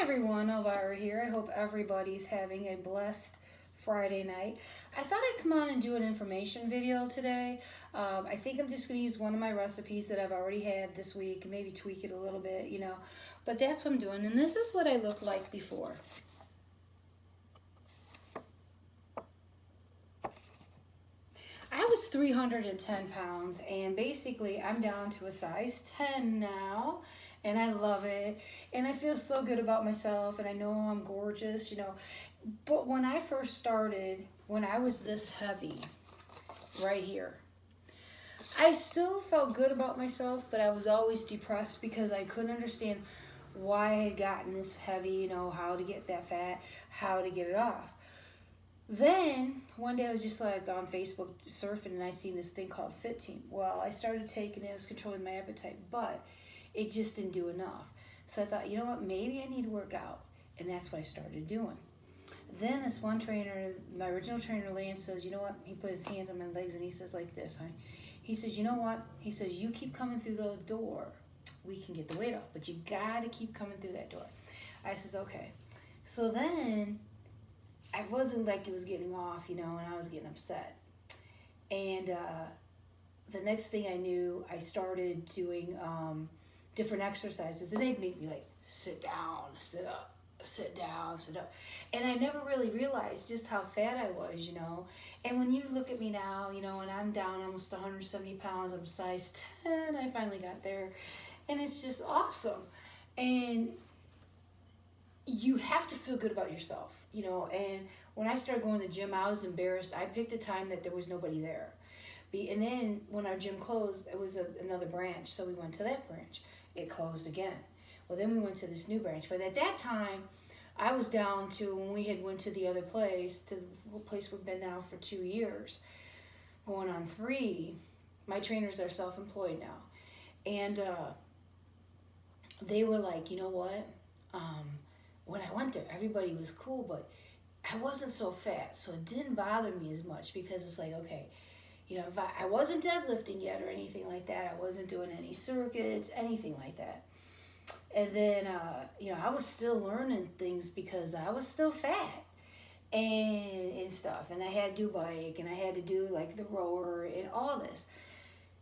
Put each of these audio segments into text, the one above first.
everyone, Elvira here. I hope everybody's having a blessed Friday night. I thought I'd come on and do an information video today. I think I'm just going to use one of my recipes that I've already had this week and maybe tweak it a little bit, But that's what I'm doing. And this is what I looked like before. I was 310 pounds, and basically I'm down to a size 10 now, and I love it, and I feel so good about myself, and I know I'm gorgeous. But when I first started, when I was this heavy, right here, I still felt good about myself, but I was always depressed because I couldn't understand why I had gotten this heavy, how to get that fat, how to get it off. Then one day I was just like on Facebook surfing, and I seen this thing called Fit Team. Well, I started taking it, it was controlling my appetite, but it just didn't do enough. So I thought, you know what, maybe I need to work out, and that's what I started doing. Then this one trainer, my original trainer, Lance, says, you know what, he put his hands on my legs and he says like this, honey. He says, you know what, he says, you keep coming through the door, we can get the weight off, but you gotta keep coming through that door. I says, okay. So then I wasn't like it was getting off, and I was getting upset. And the next thing I knew, I started doing different exercises, and they'd make me like sit down, sit up, sit down, sit up. And I never really realized just how fat I was, And when you look at me now, and I'm down almost 170 pounds, I'm size 10, I finally got there. And it's just awesome. And you have to feel good about yourself, and when I started going to the gym, I was embarrassed. I picked a time that there was nobody there. And then when our gym closed, it was another branch, so we went to that branch. It closed again. Well, then we went to this new branch. But at that time, I was down to, when we had went to the other place, to the place we've been now for 2 years, going on 3, my trainers are self-employed now. And they were like, you know what? When I went there, everybody was cool, but I wasn't so fat, so it didn't bother me as much because it's like, okay, if I wasn't deadlifting yet or anything like that, I wasn't doing any circuits, anything like that. And then, I was still learning things because I was still fat and stuff, and I had to do bike, and I had to do like the rower and all this.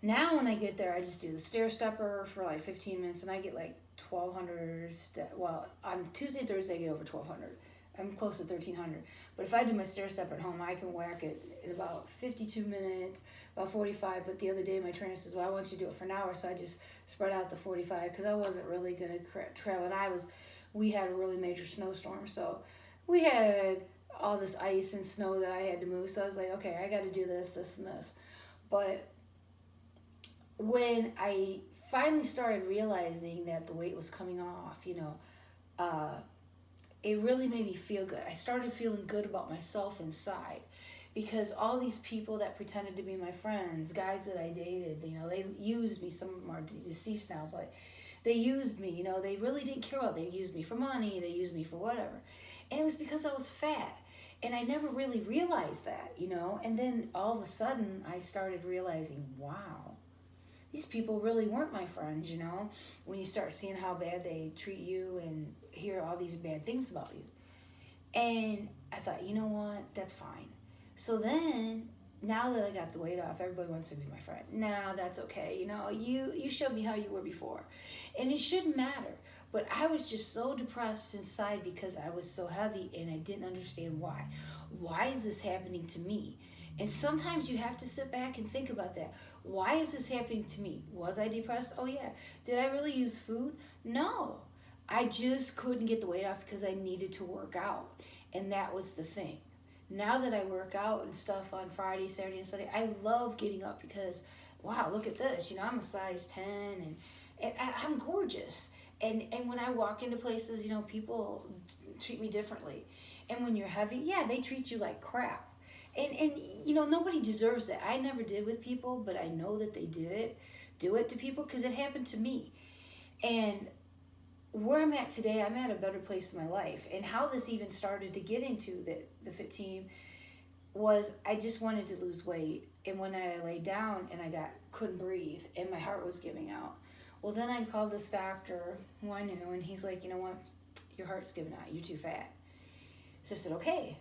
Now when I get there, I just do the stair stepper for like 15 minutes, and I get like 1,200 well, on Tuesday and Thursday I get over 1,200. I'm close to 1,300. But if I do my stair step at home, I can whack it in about 52 minutes, about 45. But the other day my trainer says, well, I want you to do it for an hour. So I just spread out the 45 because I wasn't really going to travel. And we had a really major snowstorm. So we had all this ice and snow that I had to move. So I was like, okay, I got to do this, this, and this. But when I finally started realizing that the weight was coming off, it really made me feel good. I started feeling good about myself inside because all these people that pretended to be my friends, guys that I dated, they used me. Some of them are deceased now, but they used me, they really didn't care about it. They used me for money, they used me for whatever. And it was because I was fat. And I never really realized that, And then all of a sudden I started realizing, wow, these people really weren't my friends, when you start seeing how bad they treat you and hear all these bad things about you. And I thought, you know what, that's fine. So then, now that I got the weight off, everybody wants to be my friend. No, that's okay, you showed me how you were before. And it shouldn't matter. But I was just so depressed inside because I was so heavy and I didn't understand why. Why is this happening to me? And sometimes you have to sit back and think about that. Why is this happening to me? Was I depressed? Oh yeah. Did I really use food? No. I just couldn't get the weight off because I needed to work out. And that was the thing. Now that I work out and stuff on Friday, Saturday, and Sunday, I love getting up because, wow, look at this. I'm a size 10 and I'm gorgeous. And when I walk into places, people treat me differently. And when you're heavy, yeah, they treat you like crap. And nobody deserves that. I never did with people, but I know that they do it to people because it happened to me. And where I'm at today, I'm at a better place in my life. And how this even started to get into the Fit Team was I just wanted to lose weight. And when I laid down and I couldn't breathe and my heart was giving out. Well, then I called this doctor who I knew, and he's like, you know what? Your heart's giving out. You're too fat. So I said, okay,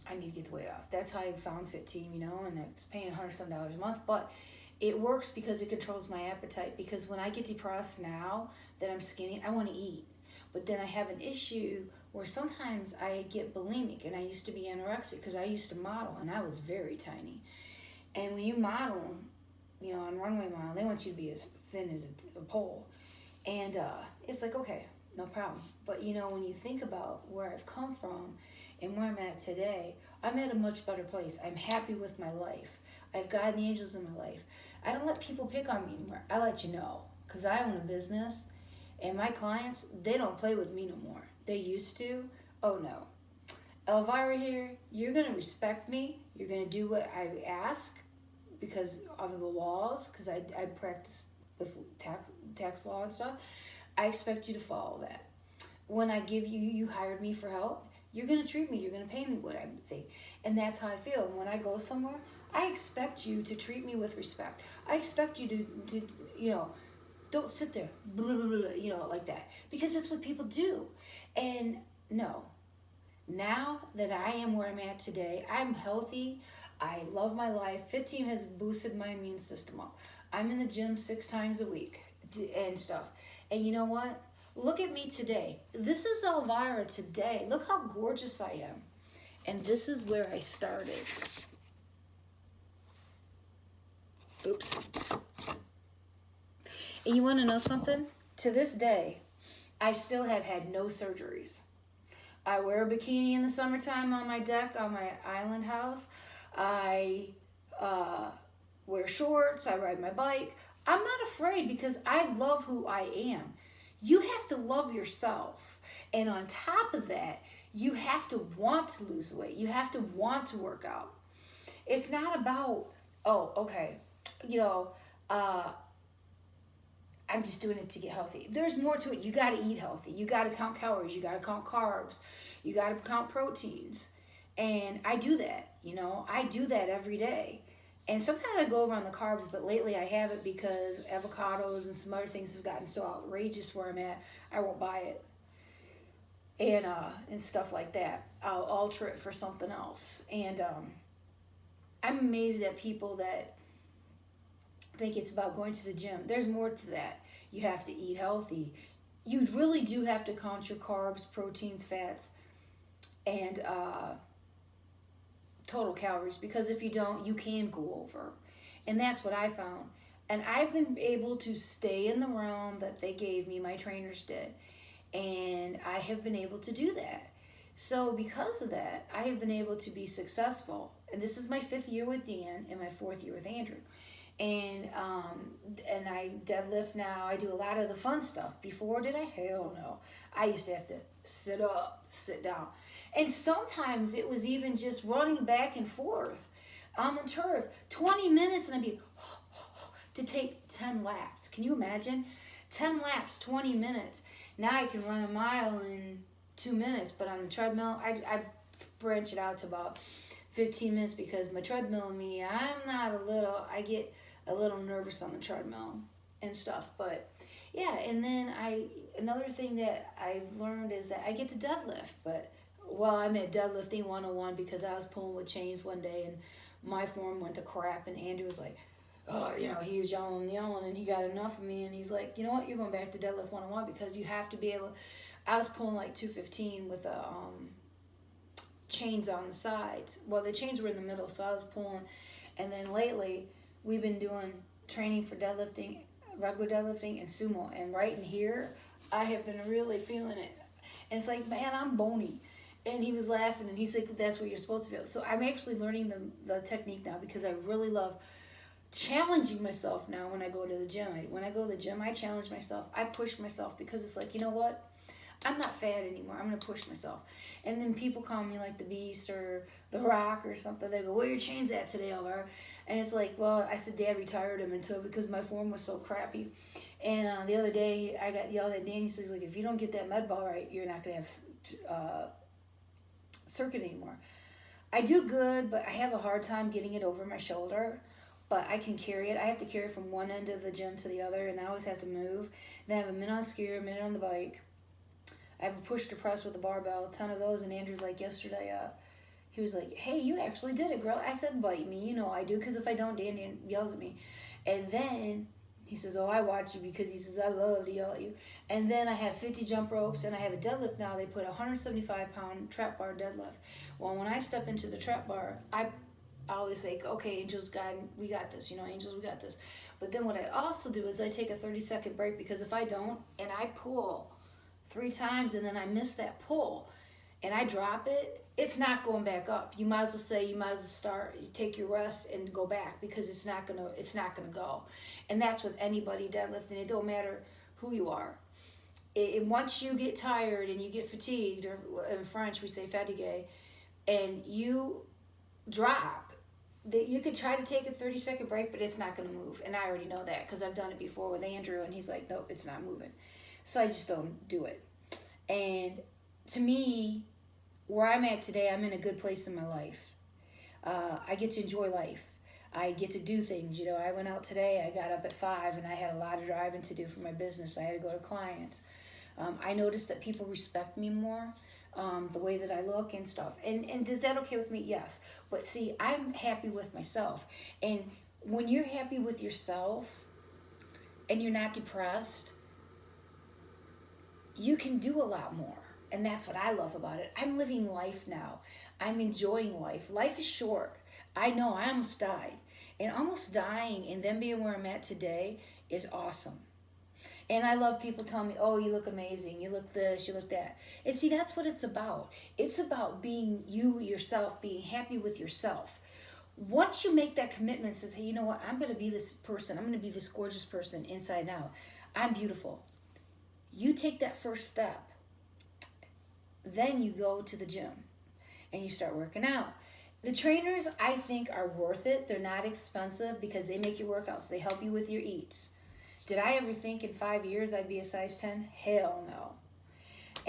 I need to get the weight off. That's how I found Fit Team, you know, and it's paying $100 a month. But it works because it controls my appetite. Because when I get depressed now that I'm skinny, I want to eat. But then I have an issue where sometimes I get bulimic, and I used to be anorexic because I used to model, and I was very tiny. And when you model, you know, on runway model, they want you to be as thin as a pole. And it's like, okay, no problem. But, you know, when you think about where I've come from and where I'm at today, I'm at a much better place. I'm happy with my life. I've God and the angels in my life. I don't let people pick on me anymore. I let you know, because I own a business, and my clients, they don't play with me no more. They used to. Oh, no. Elvira here, you're going to respect me. You're going to do what I ask because of the laws, because I practice with tax law and stuff. I expect you to follow that. When I give you, you hired me for help, you're going to treat me, you're going to pay me what I think. And that's how I feel. And when I go somewhere, I expect you to treat me with respect. I expect you to you know, don't sit there, blah, blah, blah, you know, like that. Because that's what people do. And no, now that I am where I'm at today, I'm healthy. I love my life. Fit Team has boosted my immune system up. I'm in the gym 6 times a week and stuff. And you know what? Look at me today. This is Elvira today. Look how gorgeous I am. And this is where I started. Oops. And you want to know something? To this day, I still have had no surgeries. I wear a bikini in the summertime on my deck, on my island house. I wear shorts. I ride my bike. I'm not afraid because I love who I am. You have to love yourself. And on top of that, you have to want to lose weight. You have to want to work out. It's not about, oh, okay, you know, I'm just doing it to get healthy. There's more to it. You got to eat healthy. You got to count calories. You got to count carbs. You got to count proteins. And I do that, you know. I do that every day. And sometimes I go over on the carbs, but lately I haven't because avocados and some other things have gotten so outrageous where I'm at, I won't buy it. And stuff like that. I'll alter it for something else. And I'm amazed at people that think it's about going to the gym. There's more to that. You have to eat healthy. You really do have to count your carbs, proteins, fats, and total calories, because if you don't, you can go over. And that's what I found. And I've been able to stay in the realm that they gave me, my trainers did. And I have been able to do that. So because of that, I have been able to be successful. And this is my 5th year with Dan and my 4th year with Andrew. And I deadlift now. I do a lot of the fun stuff. Before, did I? Hell no. I used to have to sit up, sit down. And sometimes it was even just running back and forth on the turf. 20 minutes and I'd be to take 10 laps. Can you imagine? 10 laps, 20 minutes. Now I can run a mile in 2 minutes, but on the treadmill, I branch it out to about 15 minutes because my treadmill and me, I get a little nervous on the treadmill and stuff. But yeah, and then another thing that I've learned is that I get to deadlift. But I'm at deadlifting 101 because I was pulling with chains one day and my form went to crap, and Andrew was like, oh, you know, he was yelling, and he got enough of me, and he's like, you know what, you're going back to deadlift 101 because you have to be able. I was pulling like 215 with a chains on the sides. Well, the chains were in the middle, so I was pulling. And then lately, we've been doing training for deadlifting, regular deadlifting, and sumo. And right in here, I have been really feeling it. And it's like, man, I'm bony. And he was laughing, and he's like, that's what you're supposed to feel. So I'm actually learning the technique now because I really love challenging myself now when I go to the gym. When I go to the gym, I challenge myself. I push myself because it's like, you know what? I'm not fat anymore. I'm going to push myself. And then people call me like the Beast or the Rock or something. They go, where are your chains at today, Elvira? And it's like, well, I said Dad retired them because my form was so crappy. And the other day, I got yelled at. Danny says, like, if you don't get that med ball right, you're not going to have circuit anymore. I do good, but I have a hard time getting it over my shoulder. But I can carry it. I have to carry it from one end of the gym to the other, and I always have to move. Then I have a minute on the scooter, a minute on the bike. I have a push to press with a barbell, 10 of those, and Andrew's like yesterday, he was like, hey, you actually did it, girl. I said, bite me. You know I do, because if I don't, Dan yells at me. And then he says, oh, I watch you because he says, I love to yell at you. And then I have 50 jump ropes, and I have a deadlift now. They put a 175-pound trap bar deadlift. Well, when I step into the trap bar, I always say, okay, Angels, God, we got this. You know, Angels, we got this. But then what I also do is I take a 30-second break, because if I don't, and I pull 3 times, and then I miss that pull, and I drop it, it's not going back up. You might as well say, you might as well start, you take your rest and go back, because it's not gonna go. And that's with anybody deadlifting. It don't matter who you are. Once you get tired and you get fatigued, or in French we say fatigué, and you drop, that you could try to take a 30-second break, but it's not going to move. And I already know that, because I've done it before with Andrew, and he's like, nope, it's not moving. So I just don't do it. And to me, where I'm at today, I'm in a good place in my life. I get to enjoy life. I get to do things. You know, I went out today, I got up at 5, and I had a lot of driving to do for my business. I had to go to clients. I noticed that people respect me more, the way that I look and stuff. And is that okay with me? Yes. But see, I'm happy with myself. And when you're happy with yourself and you're not depressed, you can do a lot more. And that's what I love about it. I'm living life now. I'm enjoying life. Life is short. I know I almost died. And almost dying and then being where I'm at today is awesome. And I love people telling me, oh, you look amazing. You look this, you look that. And see, that's what it's about. It's about being you yourself, being happy with yourself. Once you make that commitment, says, hey, you know what? I'm going to be this person. I'm going to be this gorgeous person inside and out. I'm beautiful. You take that first step. Then you go to the gym and you start working out. The trainers, I think, are worth it. They're not expensive because they make your workouts. They help you with your eats. Did I ever think in 5 years I'd be a size 10? Hell no.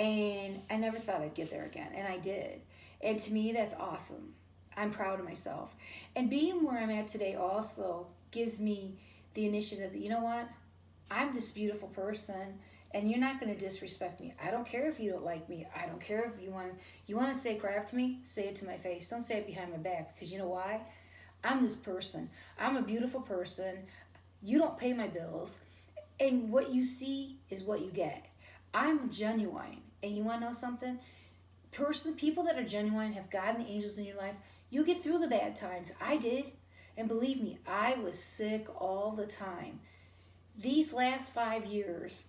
And I never thought I'd get there again, and I did. And to me, that's awesome. I'm proud of myself. And being where I'm at today also gives me the initiative that, you know what? I'm this beautiful person, and you're not going to disrespect me. I don't care if you don't like me. I don't care if you want to say crap to me, say it to my face. Don't say it behind my back, because you know why? I'm this person. I'm a beautiful person. You don't pay my bills. And what you see is what you get. I'm genuine. And you want to know something? People that are genuine have God and the angels in your life. You get through the bad times. I did. And believe me, I was sick all the time. These last 5 years,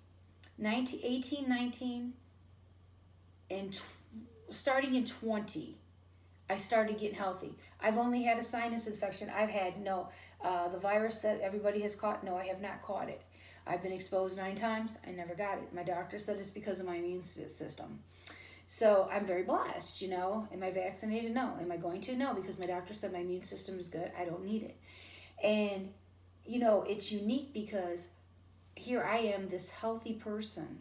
18, 19, and starting in 20, I started getting healthy. I've only had a sinus infection. I've had the virus that everybody has caught. No, I have not caught it. I've been exposed 9 times. I never got it. My doctor said it's because of my immune system. So I'm very blessed, you know. Am I vaccinated? No. Am I going to? No, because my doctor said my immune system is good. I don't need it. And, you know, it's unique because here I am, this healthy person.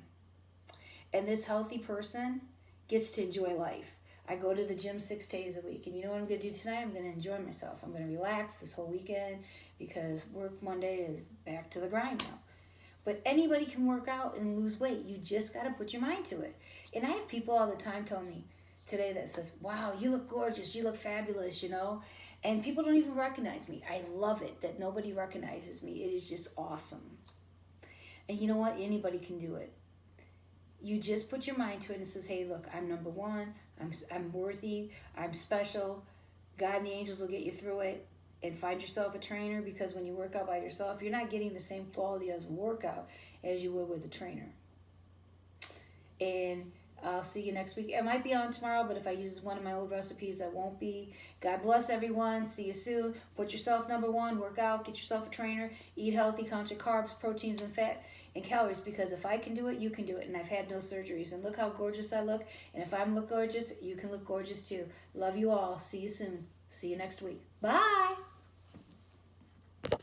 And this healthy person gets to enjoy life. I go to the gym 6 days a week. And you know what I'm going to do tonight? I'm going to enjoy myself. I'm going to relax this whole weekend because work Monday is back to the grind now. But anybody can work out and lose weight. You just got to put your mind to it. And I have people all the time telling me today that says, wow, you look gorgeous. You look fabulous, you know. And people don't even recognize me. I love it that nobody recognizes me. It is just awesome. And you know what? Anybody can do it. You just put your mind to it and says, hey, look, I'm number one. I'm worthy. I'm special. God and the angels will get you through it. And find yourself a trainer, because when you work out by yourself, you're not getting the same quality of workout as you would with a trainer. And I'll see you next week. I might be on tomorrow, but if I use one of my old recipes, I won't be. God bless everyone. See you soon. Put yourself number one. Work out. Get yourself a trainer. Eat healthy. Count your carbs, proteins, and fat, and calories, because if I can do it, you can do it. And I've had no surgeries. And look how gorgeous I look. And if I look gorgeous, you can look gorgeous too. Love you all. See you soon. See you next week. Bye.